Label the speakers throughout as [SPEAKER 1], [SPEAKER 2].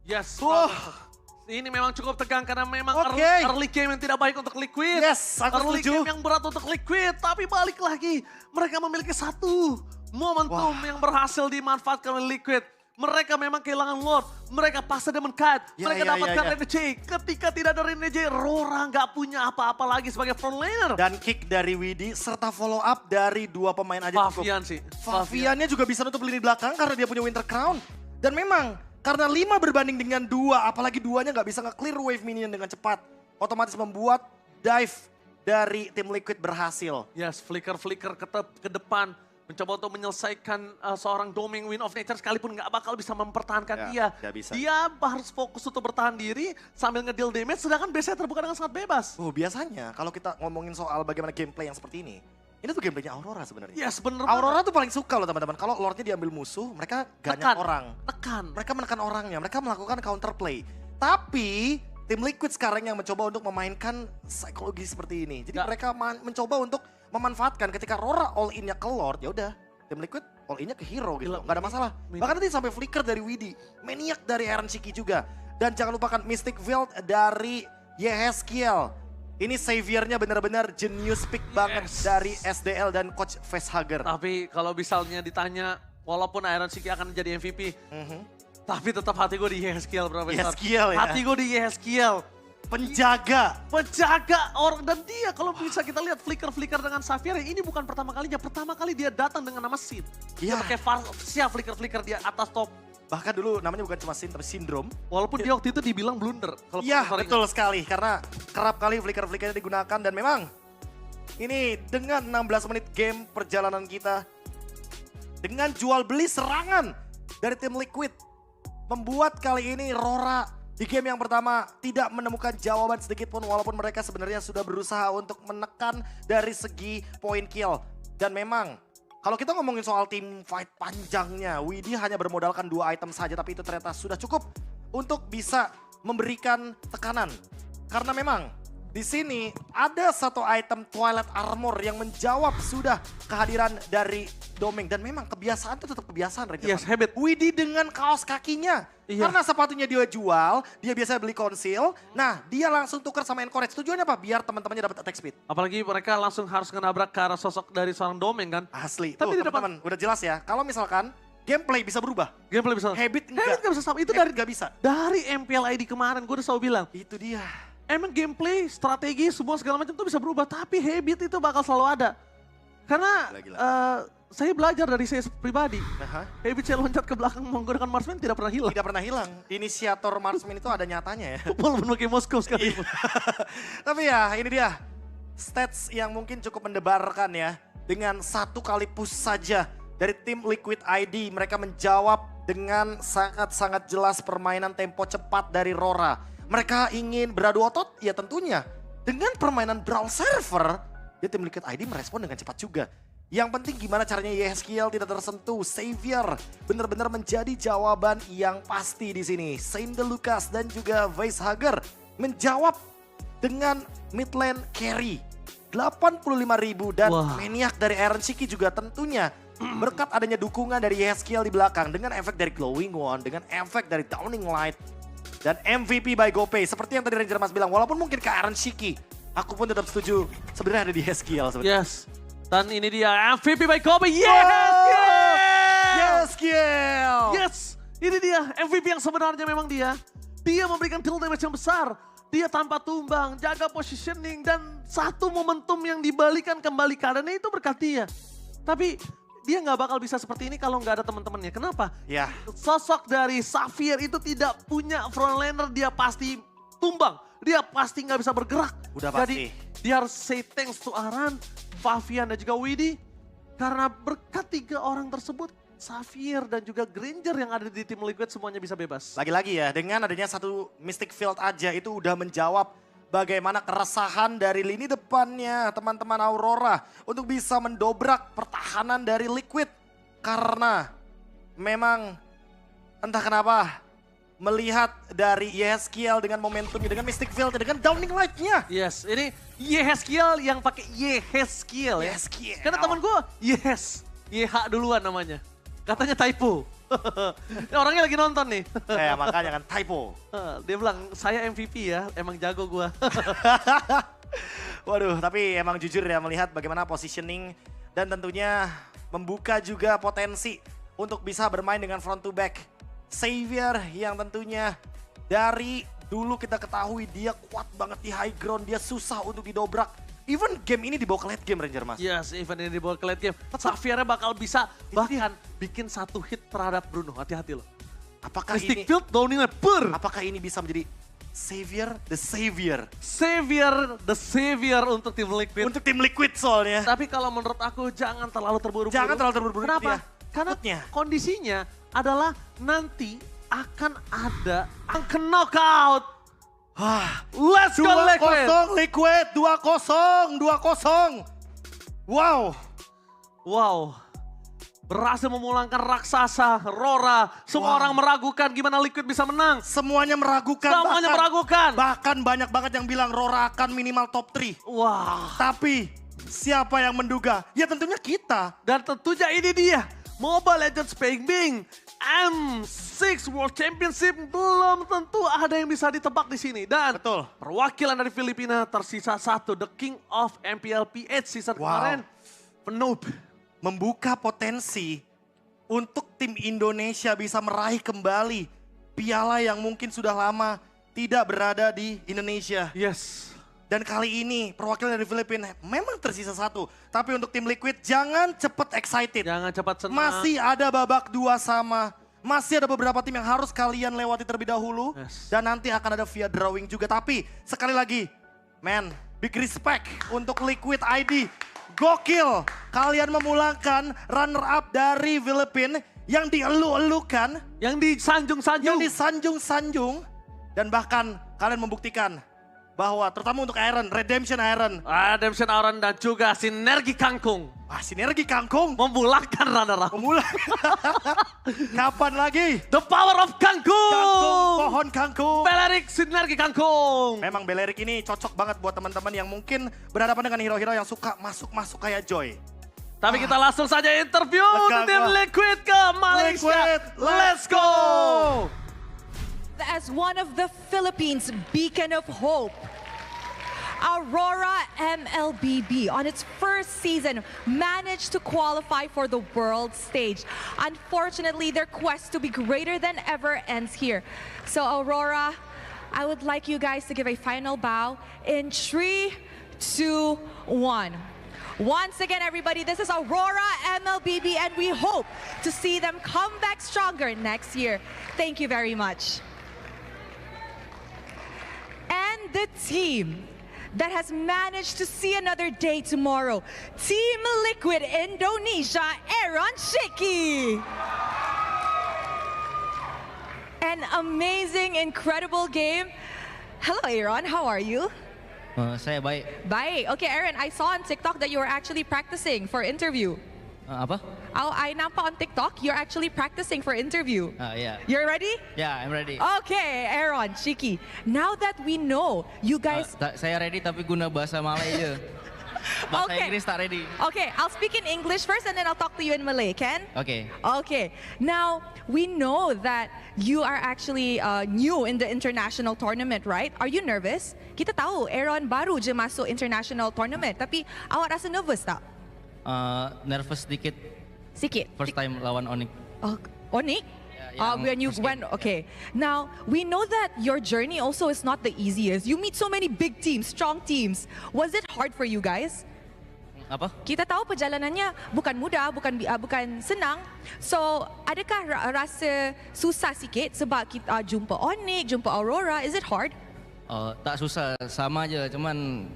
[SPEAKER 1] Yes.
[SPEAKER 2] Wah.
[SPEAKER 1] Ini memang cukup tegang karena memang
[SPEAKER 2] Oke.
[SPEAKER 1] early game yang tidak baik untuk Liquid.
[SPEAKER 2] Yes, aku
[SPEAKER 1] Early
[SPEAKER 2] setuju.
[SPEAKER 1] game yang berat untuk Liquid. Tapi balik lagi, mereka memiliki satu momentum yang berhasil dimanfaatkan oleh Liquid. Mereka memang kehilangan Lord, mereka paksa Demon Kite, mereka dapatkan Renegade. Ketika tidak ada Renegade, Rora nggak punya apa-apa lagi sebagai front laner.
[SPEAKER 2] Dan kick dari Widi serta follow up dari dua pemain aja cukup.
[SPEAKER 1] Favian sih.
[SPEAKER 2] Faviannya juga bisa nutup lini belakang karena dia punya Winter Crown. Dan memang karena 5 berbanding dengan 2, apalagi duanya nggak bisa nge-clear wave minion dengan cepat. Otomatis membuat dive dari tim Liquid berhasil.
[SPEAKER 1] Yes, flicker-flicker ke depan. Mencoba untuk menyelesaikan seorang Doming Wind of Nature sekalipun nggak bakal bisa mempertahankan dia.
[SPEAKER 2] Nggak bisa.
[SPEAKER 1] Dia harus fokus untuk bertahan diri sambil nge-deal damage sedangkan biasanya terbuka dengan sangat bebas.
[SPEAKER 2] Biasanya kalau kita ngomongin soal bagaimana gameplay yang seperti ini tuh gameplaynya Aurora sebenarnya.
[SPEAKER 1] Yes, bener
[SPEAKER 2] Aurora tuh paling suka loh teman-teman. Kalau Lordnya diambil musuh, mereka ganyak orang.
[SPEAKER 1] Tekan.
[SPEAKER 2] Mereka menekan orangnya, mereka melakukan counterplay. Tapi tim Liquid sekarang yang mencoba untuk memainkan psikologi seperti ini. Jadi mereka mencoba untuk memanfaatkan ketika Aurora all in-nya ke Lord, ya udah tim Liquid all in-nya ke hero gitu. Gak ada masalah. Bahkan nanti sampai flicker dari Widi, Maniac dari Aaron Shiki juga. Dan jangan lupakan Mystic Veil dari Yehezkiel. Ini saviornya benar-benar genius pick banget dari SDL dan Coach Facehugger.
[SPEAKER 1] Tapi kalau misalnya ditanya, walaupun Iron Shiki akan jadi MVP, tapi tetap hati gue di Yehezkiel, bro.
[SPEAKER 2] Yehezkiel ya.
[SPEAKER 1] Hati gue di Yehezkiel.
[SPEAKER 2] Penjaga
[SPEAKER 1] orang, dan dia kalau bisa kita lihat flicker-flicker dengan Xavier, ini bukan pertama kalinya. Pertama kali dia datang dengan nama Sid. Dia pakai Farsia flicker-flicker di atas top.
[SPEAKER 2] Bahkan dulu namanya bukan cuma Sin, tapi Syndrome.
[SPEAKER 1] Walaupun dia waktu itu dibilang blunder.
[SPEAKER 2] Iya betul sekali, karena kerap kali flicker-flickernya digunakan dan memang ini dengan 16 menit game perjalanan kita. Dengan jual beli serangan dari tim Liquid. Membuat kali ini Rora di game yang pertama tidak menemukan jawaban sedikit pun walaupun mereka sebenarnya sudah berusaha untuk menekan dari segi point kill. Dan memang kalau kita ngomongin soal tim fight panjangnya, Widi hanya bermodalkan 2 item saja tapi itu ternyata sudah cukup untuk bisa memberikan tekanan. Karena memang di sini ada satu item Twilight Armor yang menjawab sudah kehadiran dari Doming. Dan memang kebiasaan itu tetap kebiasaan.
[SPEAKER 1] Yes, habit.
[SPEAKER 2] Widi dengan kaos kakinya. Karena sepatunya dia jual, dia biasa beli conceal. Nah, dia langsung tukar sama Encourage. Tujuannya apa? Biar teman-temannya dapat attack speed.
[SPEAKER 1] Apalagi mereka langsung harus ngenabrak ke arah sosok dari seorang Doming kan.
[SPEAKER 2] Asli.
[SPEAKER 1] Tapi
[SPEAKER 2] Tuh teman-teman, udah jelas ya. Kalau misalkan gameplay bisa berubah.
[SPEAKER 1] Gameplay bisa.
[SPEAKER 2] Habit
[SPEAKER 1] Habit nggak bisa sama. Itu
[SPEAKER 2] dari nggak bisa.
[SPEAKER 1] Dari MPL ID kemarin gue udah selalu bilang.
[SPEAKER 2] Itu dia.
[SPEAKER 1] Emang gameplay, strategi, semua segala macam itu bisa berubah. Tapi habit itu bakal selalu ada. Karena saya belajar dari saya pribadi. Habit saya loncat ke belakang menggunakan marksman tidak pernah hilang.
[SPEAKER 2] Tidak pernah hilang. Inisiator marksman itu ada nyatanya ya.
[SPEAKER 1] Walaupun pakai Moskow sekali.
[SPEAKER 2] Tapi ya ini dia. Stats yang mungkin cukup mendebarkan ya. Dengan 1 kali push saja dari tim Liquid ID. Mereka menjawab dengan sangat-sangat jelas permainan tempo cepat dari Rora. Mereka ingin beradu otot, ya tentunya. Dengan permainan Brawl Server, ya tim Liquid ID merespon dengan cepat juga. Yang penting gimana caranya Yehezkiel tidak tersentuh. Xavier benar-benar menjadi jawaban yang pasti di sini. Saint Lucas dan juga Facehugger menjawab dengan mid lane carry. 85.000 dan Maniac dari Aaron Shiki juga tentunya. Berkat adanya dukungan dari Yehezkiel di belakang. Dengan efek dari Glowing One, dengan efek dari Downing Light. Dan MVP by GoPay. Seperti yang tadi Ranger Mas bilang, walaupun mungkin ke Aaron Shiki. Aku pun tetap setuju sebenarnya ada di Yehezkiel sebenarnya.
[SPEAKER 1] Yes. Dan ini dia MVP by Kobe.
[SPEAKER 2] Yehezkiel!
[SPEAKER 1] Yes! Ini dia MVP yang sebenarnya memang dia. Dia memberikan kill damage yang besar. Dia tanpa tumbang, jaga positioning. Dan satu momentum yang dibalikan kembali keadaannya itu berkat dia. Tapi dia nggak bakal bisa seperti ini kalau nggak ada teman-temannya. Kenapa?
[SPEAKER 2] Ya.
[SPEAKER 1] Sosok dari Xavier itu tidak punya front laner, dia pasti tumbang. Dia pasti nggak bisa bergerak.
[SPEAKER 2] Udah pasti.
[SPEAKER 1] Jadi dia harus say thanks to Aran, Favian dan juga Widi. Karena berkat 3 orang tersebut, Xavier dan juga Granger yang ada di tim Liquid semuanya bisa bebas.
[SPEAKER 2] Lagi-lagi ya, dengan adanya satu Mystic Field aja itu udah menjawab bagaimana keresahan dari lini depannya teman-teman Aurora. Untuk bisa mendobrak pertahanan dari Liquid. Karena memang entah kenapa melihat dari Yehezkiel dengan momentumnya, dengan Mystic Field, dengan Downing Light-nya.
[SPEAKER 1] Yes, ini Yehezkiel yang pakai Yehezkiel ya.
[SPEAKER 2] Yehezkiel.
[SPEAKER 1] Karena teman gue YH duluan namanya. Katanya typo. Ini orangnya lagi nonton nih.
[SPEAKER 2] Makanya kan typo.
[SPEAKER 1] Dia bilang, saya MVP ya, emang jago gua.
[SPEAKER 2] Waduh, tapi emang jujur ya melihat bagaimana positioning dan tentunya membuka juga potensi untuk bisa bermain dengan front to back. Xavier yang tentunya dari dulu kita ketahui dia kuat banget di high ground, dia susah untuk didobrak. Even game ini dibawa ke late game Ranger Mas.
[SPEAKER 1] Yes, even ini dibawa ke late game. Xaviernya bakal bisa bahkan bikin satu hit terhadap Bruno, hati-hati loh.
[SPEAKER 2] Apakah
[SPEAKER 1] Mystic
[SPEAKER 2] ini
[SPEAKER 1] Field downingnya
[SPEAKER 2] apakah ini bisa menjadi Xavier the Savior?
[SPEAKER 1] Xavier the Savior untuk tim Liquid.
[SPEAKER 2] Untuk tim Liquid soalnya.
[SPEAKER 1] Tapi kalau menurut aku jangan terlalu terburu-buru.
[SPEAKER 2] Jangan terlalu terburu-buru.
[SPEAKER 1] Kenapa?
[SPEAKER 2] Dia.
[SPEAKER 1] Karena
[SPEAKER 2] Takutnya.
[SPEAKER 1] kondisinya adalah nanti akan ada angka knockout. Let's go Liquid.
[SPEAKER 2] 2-0 Liquid, 2-0. Wow.
[SPEAKER 1] Wow. Berhasil memulangkan raksasa, Rora. Semua orang meragukan gimana Liquid bisa menang.
[SPEAKER 2] Semuanya meragukan.
[SPEAKER 1] Semuanya meragukan.
[SPEAKER 2] Bahkan banyak banget yang bilang Rora akan minimal top 3.
[SPEAKER 1] Wah.
[SPEAKER 2] Tapi siapa yang menduga? Ya tentunya kita.
[SPEAKER 1] Dan tentunya ini dia. Mobile Legends Pengbing M6 World Championship belum tentu ada yang bisa ditebak di sini. Dan
[SPEAKER 2] Betul.
[SPEAKER 1] perwakilan dari Filipina tersisa satu. The King of MPLPH season kemarin. Penuh.
[SPEAKER 2] Membuka potensi untuk tim Indonesia bisa meraih kembali piala yang mungkin sudah lama tidak berada di Indonesia.
[SPEAKER 1] Yes.
[SPEAKER 2] Dan kali ini perwakilan dari Filipina memang tersisa satu. Tapi untuk tim Liquid jangan cepet excited.
[SPEAKER 1] Jangan cepat senang.
[SPEAKER 2] Masih ada babak 2 sama. Masih ada beberapa tim yang harus kalian lewati terlebih dahulu.
[SPEAKER 1] Yes.
[SPEAKER 2] Dan nanti akan ada via drawing juga. Tapi sekali lagi, man, big respect untuk Liquid ID. Gokil, kalian memulangkan runner up dari Filipina yang dielu-elukan.
[SPEAKER 1] Yang disanjung-sanjung.
[SPEAKER 2] Yang disanjung-sanjung. Dan bahkan kalian membuktikan bahwa terutama untuk Iron, Redemption Iron.
[SPEAKER 1] Redemption Iron dan juga Sinergi Kangkung.
[SPEAKER 2] Sinergi Kangkung.
[SPEAKER 1] Memulangkan runner-up.
[SPEAKER 2] Kapan lagi?
[SPEAKER 1] The power of Kangkung.
[SPEAKER 2] Kangkung, pohon kangkung.
[SPEAKER 1] Belerik Sinergi Kangkung.
[SPEAKER 2] Memang Belerik ini cocok banget buat teman-teman yang mungkin berhadapan dengan hero-hero yang suka masuk-masuk kayak Joy.
[SPEAKER 1] Tapi kita langsung saja interview tim Liquid ke Malaysia.
[SPEAKER 2] Liquid,
[SPEAKER 1] Let's go.
[SPEAKER 3] As one of the Philippines' beacon of hope, Aurora MLBB on its first season managed to qualify for the world stage. Unfortunately, their quest to be greater than ever ends here. So Aurora, I would like you guys to give a final bow in 3, 2, 1. Once again, everybody, this is Aurora MLBB and we hope to see them come back stronger next year. Thank you very much. And the team that has managed to see another day tomorrow, Team Liquid Indonesia, Aaron Shiki. An amazing, incredible game. Hello, Aaron. How are you?
[SPEAKER 4] Saya baik.
[SPEAKER 3] Baik. Okay, Aaron, I saw on TikTok that you were actually practicing for interview.
[SPEAKER 4] Apa?
[SPEAKER 3] I nampak on TikTok, you're actually practicing for interview.
[SPEAKER 4] Yeah.
[SPEAKER 3] You're ready?
[SPEAKER 4] Yeah, I'm ready.
[SPEAKER 3] Okay, Aaron, Shiki. Now that we know you guys...
[SPEAKER 4] Saya ready tapi guna bahasa Malay aja. Bahasa Inggris tak ready.
[SPEAKER 3] Okay, I'll speak in English first and then I'll talk to you in Malay, Ken?
[SPEAKER 4] Okay.
[SPEAKER 3] Okay. Now, we know that you are actually new in the international tournament, right? Are you nervous? Kita tahu, Aaron baru je masuk international tournament. Tapi awak rasa nervous tak?
[SPEAKER 4] Nervous sedikit.
[SPEAKER 3] Sikit.
[SPEAKER 4] First time lawan Onyx.
[SPEAKER 3] Onyx?
[SPEAKER 4] yang
[SPEAKER 3] When you
[SPEAKER 4] first
[SPEAKER 3] went,
[SPEAKER 4] game,
[SPEAKER 3] okay. Now, we know that your journey also is not the easiest. You meet so many big teams, strong teams. Was it hard for you guys?
[SPEAKER 4] Apa?
[SPEAKER 3] Kita tahu perjalanannya bukan mudah, bukan senang. So, adakah rasa susah sikit sebab kita jumpa Onyx, jumpa Aurora? Is it hard?
[SPEAKER 4] Tak susah, sama aja. Cuman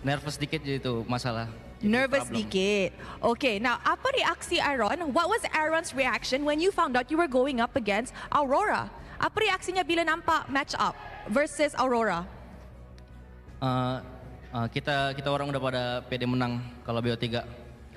[SPEAKER 4] nervous sedikit je itu masalah.
[SPEAKER 3] Nervous
[SPEAKER 4] Problem.
[SPEAKER 3] dikit. Okay, now apa reaksi Aaron? What was Aaron's reaction when you found out you were going up against Aurora? Apa reaksinya bila nampak match up versus Aurora?
[SPEAKER 4] Kita orang udah pada pede menang kalau BO3.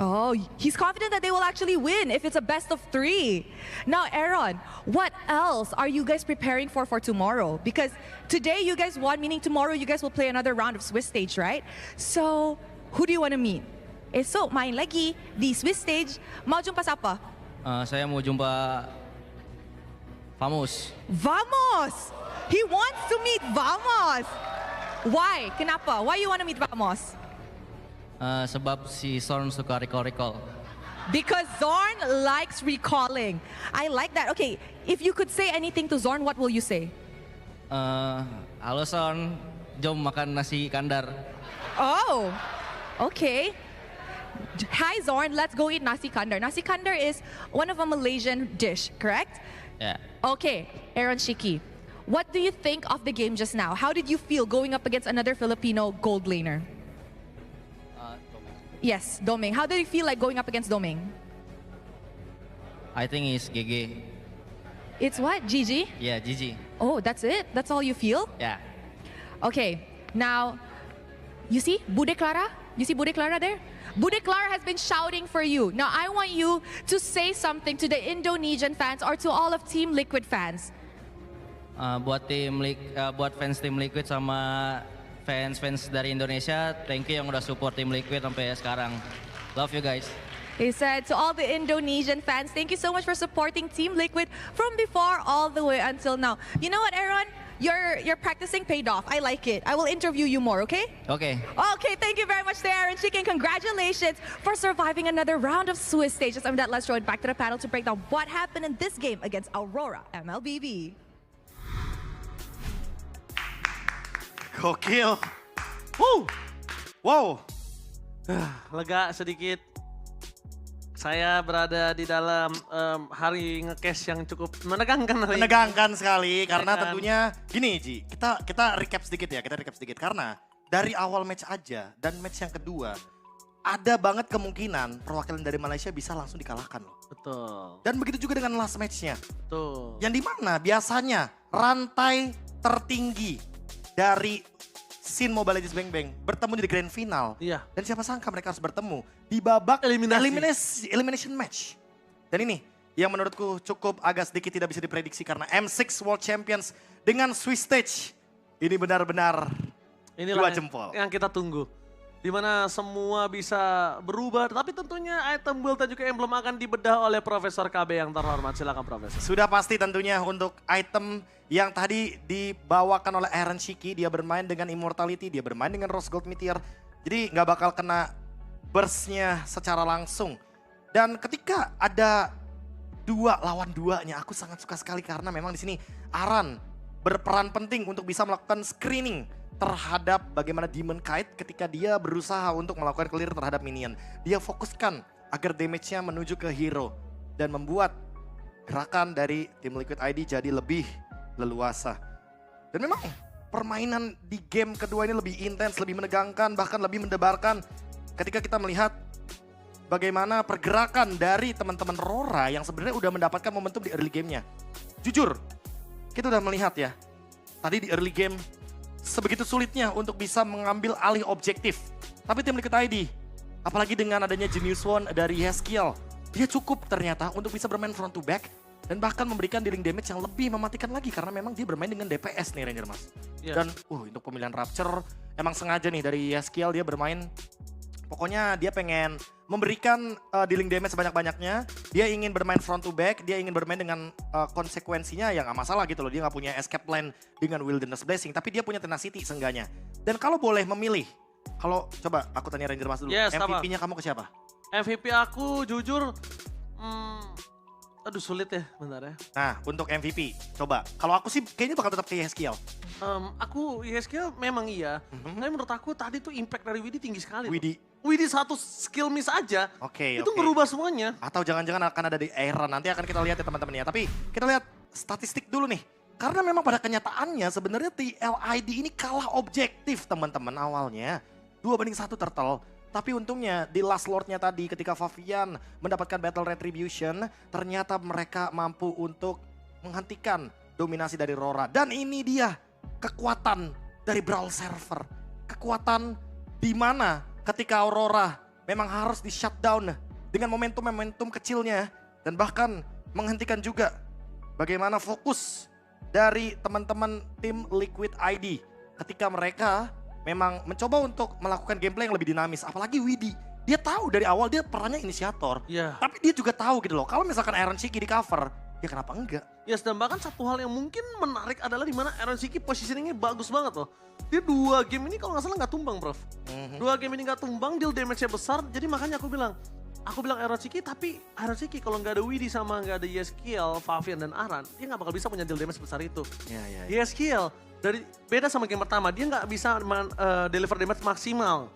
[SPEAKER 3] Oh, he's confident that they will actually win if it's a best of 3. Now, Aaron, what else are you guys preparing for tomorrow? Because today you guys won, meaning tomorrow you guys will play another round of Swiss stage, right? So, who do you want to meet? Esok main lagi di Swiss stage, mau jumpa siapa?
[SPEAKER 4] Saya mau jumpa Vamos.
[SPEAKER 3] Vamos! He wants to meet Vamos! Why? Kenapa? Why you want to meet Vamos?
[SPEAKER 4] Sebab si Zorn suka recall.
[SPEAKER 3] Because Zorn likes recalling. I like that. Okay, if you could say anything to Zorn, what will you say?
[SPEAKER 4] Halo Zorn, jom makan nasi kandar.
[SPEAKER 3] Oh, okay. Hi Zorn, let's go eat nasi kandar. Nasi kandar is one of a Malaysian dish, correct?
[SPEAKER 4] Ya.
[SPEAKER 3] Okay, Aaron Shiki, what do you think of the game just now? How did you feel going up against another Filipino gold laner? Yes, Doming. How did you feel like going up against Doming?
[SPEAKER 4] I think it's GG.
[SPEAKER 3] It's what, GG?
[SPEAKER 4] Ya, GG.
[SPEAKER 3] Oh, that's it? That's all you feel?
[SPEAKER 4] Ya.
[SPEAKER 3] Okay, now, you see Bude Clara? You see Bude Clara there? Bude Clara has been shouting for you. Now, I want you to say something to the Indonesian fans or to all of Team Liquid fans.
[SPEAKER 4] Buat fans Team Liquid sama fans dari Indonesia, thank you yang udah support Team Liquid sampai sekarang. Love you guys.
[SPEAKER 3] He said to all the Indonesian fans, thank you so much for supporting Team Liquid from before all the way until now. You know what, Aaron? Your practicing paid off. I like it. I will interview you more, okay?
[SPEAKER 4] Okay.
[SPEAKER 3] Okay, thank you very much there, Aaron Chicken. Congratulations for surviving another round of Swiss stages. I'm that. Let's throw it back to the panel to break down what happened in this game against Aurora MLBB.
[SPEAKER 2] Gokil. Wow.
[SPEAKER 1] Lega sedikit. Saya berada di dalam hari nge-cash yang cukup menegangkan hari ini.
[SPEAKER 2] Menegangkan sekali karena
[SPEAKER 1] Menegangkan.
[SPEAKER 2] tentunya gini Ji, kita recap sedikit ya, karena dari awal match aja dan match yang kedua ada banget kemungkinan perwakilan dari Malaysia bisa langsung dikalahkan loh.
[SPEAKER 1] Betul,
[SPEAKER 2] Dan begitu juga dengan last matchnya,
[SPEAKER 1] betul.
[SPEAKER 2] yang dimana biasanya rantai tertinggi dari scene Mobile Legends Bang Bang bertemu di grand final.
[SPEAKER 1] Iya.
[SPEAKER 2] Dan siapa sangka mereka harus bertemu di babak elimination match. Dan ini yang menurutku cukup agak sedikit tidak bisa diprediksi karena M6 World Champions dengan Swiss Stage. Ini benar-benar
[SPEAKER 1] Inilah
[SPEAKER 2] dua jempol.
[SPEAKER 1] yang kita tunggu. Di mana semua bisa berubah, tapi tentunya item build dan juga emblem akan dibedah oleh Profesor KB yang terhormat. Silakan Profesor.
[SPEAKER 2] Sudah pasti tentunya untuk item yang tadi dibawakan oleh Aaron Shiki, dia bermain dengan Immortality, dia bermain dengan Rose Gold Meteor. Jadi nggak bakal kena burst-nya secara langsung. Dan ketika ada 2 lawan 2-nya, aku sangat suka sekali karena memang di sini Aran berperan penting untuk bisa melakukan screening terhadap bagaimana Demon Kite ketika dia berusaha untuk melakukan clear terhadap minion. Dia fokuskan agar damage-nya menuju ke hero dan membuat gerakan dari tim Liquid ID jadi lebih leluasa. Dan memang permainan di game kedua ini lebih intens, lebih menegangkan, bahkan lebih mendebarkan ketika kita melihat bagaimana pergerakan dari teman-teman Rora yang sebenarnya udah mendapatkan momentum di early game-nya. Jujur, kita udah melihat ya, tadi di early game sebegitu sulitnya untuk bisa mengambil alih objektif. Tapi tim Liquid ID, apalagi dengan adanya Genius One dari Yeskiel, dia cukup ternyata untuk bisa bermain front to back dan bahkan memberikan dealing damage yang lebih mematikan lagi karena memang dia bermain dengan DPS nih Ranger Mas.
[SPEAKER 1] Iya.
[SPEAKER 2] Dan untuk pemilihan Rapture emang sengaja nih dari Yeskiel dia bermain, pokoknya dia pengen memberikan dealing damage sebanyak-banyaknya. Dia ingin bermain front to back, dia ingin bermain dengan konsekuensinya yang gak masalah gitu loh. Dia gak punya escape plan dengan Wilderness Blessing, tapi dia punya tenacity seenggaknya. Dan kalau boleh memilih, kalau coba aku tanya Ranger Mas dulu,
[SPEAKER 1] Yes,
[SPEAKER 2] MVP-nya kamu ke siapa?
[SPEAKER 1] MVP aku jujur, aduh sulit ya, bentar ya.
[SPEAKER 2] Nah, untuk MVP, coba. Kalau aku sih kayaknya bakal tetap ke Yeskiel.
[SPEAKER 1] Aku ISK memang iya, tapi menurut aku tadi tuh impact dari Widi tinggi sekali.
[SPEAKER 2] Widi,
[SPEAKER 1] Satu skill miss aja,
[SPEAKER 2] Oke.
[SPEAKER 1] itu merubah semuanya.
[SPEAKER 2] Atau jangan-jangan akan ada di Aaron, nanti akan kita lihat ya teman-teman ya. Tapi kita lihat statistik dulu nih. Karena memang pada kenyataannya sebenarnya TLID ini kalah objektif teman-teman awalnya. 2-1 turtle. Tapi untungnya di last lordnya tadi ketika Favian mendapatkan battle retribution, ternyata mereka mampu untuk menghentikan dominasi dari Rora. Dan ini dia kekuatan dari Brawl Server. Kekuatan di mana ketika Aurora memang harus di shutdown dengan momentum-momentum kecilnya. Dan bahkan menghentikan juga bagaimana fokus dari teman-teman tim Liquid ID ketika mereka memang mencoba untuk melakukan gameplay yang lebih dinamis. Apalagi Widi Dia tahu dari awal dia perannya inisiator.
[SPEAKER 1] Iya.
[SPEAKER 2] Tapi dia juga tahu gitu loh, kalau misalkan Aaron Shiki di cover, ya kenapa enggak?
[SPEAKER 1] Yes, dan bahkan satu hal yang mungkin menarik adalah di mana Aaron Shiki positioningnya bagus banget loh. Dia 2 game ini kalau nggak salah nggak tumbang, Prof. 2 game ini nggak tumbang, deal damage-nya besar. Jadi makanya aku bilang Aaron Shiki, tapi Aaron Shiki kalau nggak ada Widdy sama nggak ada Yeskiel, Favian dan Aran, dia nggak bakal bisa punya deal damage sebesar itu.
[SPEAKER 2] Iya.
[SPEAKER 1] Yeskiel dari beda sama game pertama, dia nggak bisa deliver damage maksimal.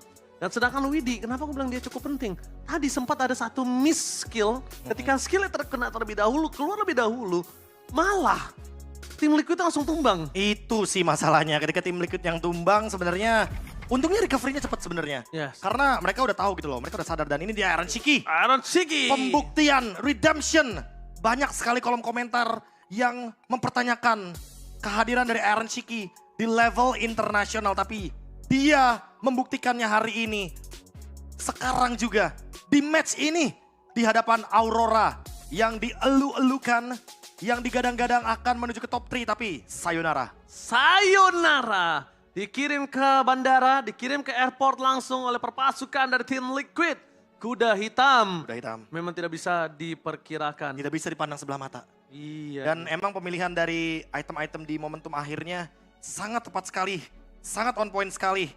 [SPEAKER 1] Dan sedangkan Widdy, kenapa aku bilang dia cukup penting? Tadi sempat ada satu miss skill, ketika skillnya terkena terlebih dahulu, keluar lebih dahulu, malah tim Liquid langsung tumbang.
[SPEAKER 2] Itu sih masalahnya, ketika tim Liquid yang tumbang sebenarnya untungnya recovery-nya cepat sebenarnya.
[SPEAKER 1] Yes.
[SPEAKER 2] Karena mereka udah tahu gitu loh, mereka udah sadar dan ini dia Aaron Shiki.
[SPEAKER 1] Aaron Shiki.
[SPEAKER 2] Pembuktian, redemption. Banyak sekali kolom komentar yang mempertanyakan kehadiran dari Aaron Shiki di level internasional. Tapi dia membuktikannya hari ini. Sekarang juga di match ini di hadapan Aurora yang dielu-elukan, yang digadang-gadang akan menuju ke top 3 tapi sayonara.
[SPEAKER 1] Sayonara. Dikirim ke bandara, dikirim ke airport langsung oleh perpasukan dari tim Liquid. Kuda hitam.
[SPEAKER 2] Udah hitam.
[SPEAKER 1] Memang tidak bisa diperkirakan.
[SPEAKER 2] Tidak bisa dipandang sebelah mata.
[SPEAKER 1] Iya.
[SPEAKER 2] Dan emang pemilihan dari item-item di momentum akhirnya sangat tepat sekali. Sangat on point sekali.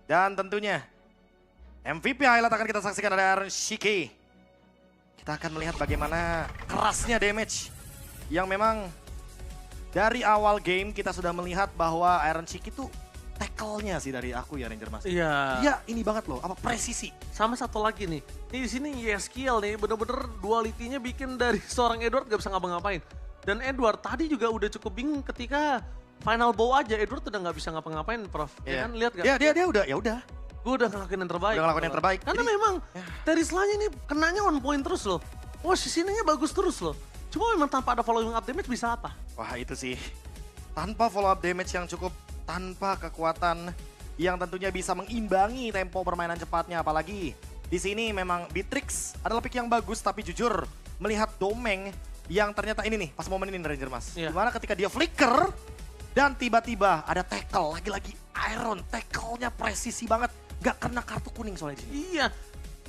[SPEAKER 2] Dan tentunya MVP highlight akan kita saksikan dari Aaron Shiki. Kita akan melihat bagaimana kerasnya damage. Yang memang dari awal game kita sudah melihat bahwa Aaron Shiki tuh tackle-nya sih dari aku ya Ranger Mas.
[SPEAKER 1] Iya.
[SPEAKER 2] Dia ini banget loh, apa presisi.
[SPEAKER 1] Sama satu lagi nih. Ini di sini Yeskiel nih bener-bener duality-nya bikin dari seorang Edward gak bisa ngapa-ngapain. Dan Edward tadi juga udah cukup bingung ketika final bow aja Edward udah gak bisa ngapa-ngapain, Prof. Ya kan, lihat gak?
[SPEAKER 2] Dia udah, ya udah.
[SPEAKER 1] Gue udah ngelakuin yang terbaik.
[SPEAKER 2] Udah ngelakuin yang terbaik.
[SPEAKER 1] Karena
[SPEAKER 2] Jadi,
[SPEAKER 1] memang dari selanjutnya ini kenanya on point terus loh. Posisinya bagus terus loh. Cuma memang tanpa ada following up damage bisa apa?
[SPEAKER 2] Wah itu sih, tanpa follow up damage yang cukup, tanpa kekuatan yang tentunya bisa mengimbangi tempo permainan cepatnya. Apalagi di sini memang Beatrix adalah pick yang bagus, tapi jujur melihat Domeng yang ternyata ini nih, pas momen ini Ranger Mas.
[SPEAKER 1] Iya.
[SPEAKER 2] Dimana ketika dia flicker dan tiba-tiba ada tackle, lagi-lagi Iron, tackle-nya presisi banget. Gak kena kartu kuning soalnya di sini.
[SPEAKER 1] Iya.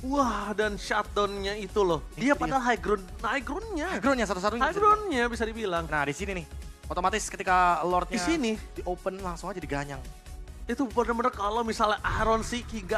[SPEAKER 1] Wah, dan shutdown-nya itu loh. Dia padahal high ground-nya.
[SPEAKER 2] High ground-nya satu-satunya.
[SPEAKER 1] High ground-nya bisa dibilang.
[SPEAKER 2] Nah di sini nih, otomatis ketika Lord-nya
[SPEAKER 1] Di sini
[SPEAKER 2] di open langsung aja diganyang.
[SPEAKER 1] itu bener-bener kalau misalnya Aaron Shiki gak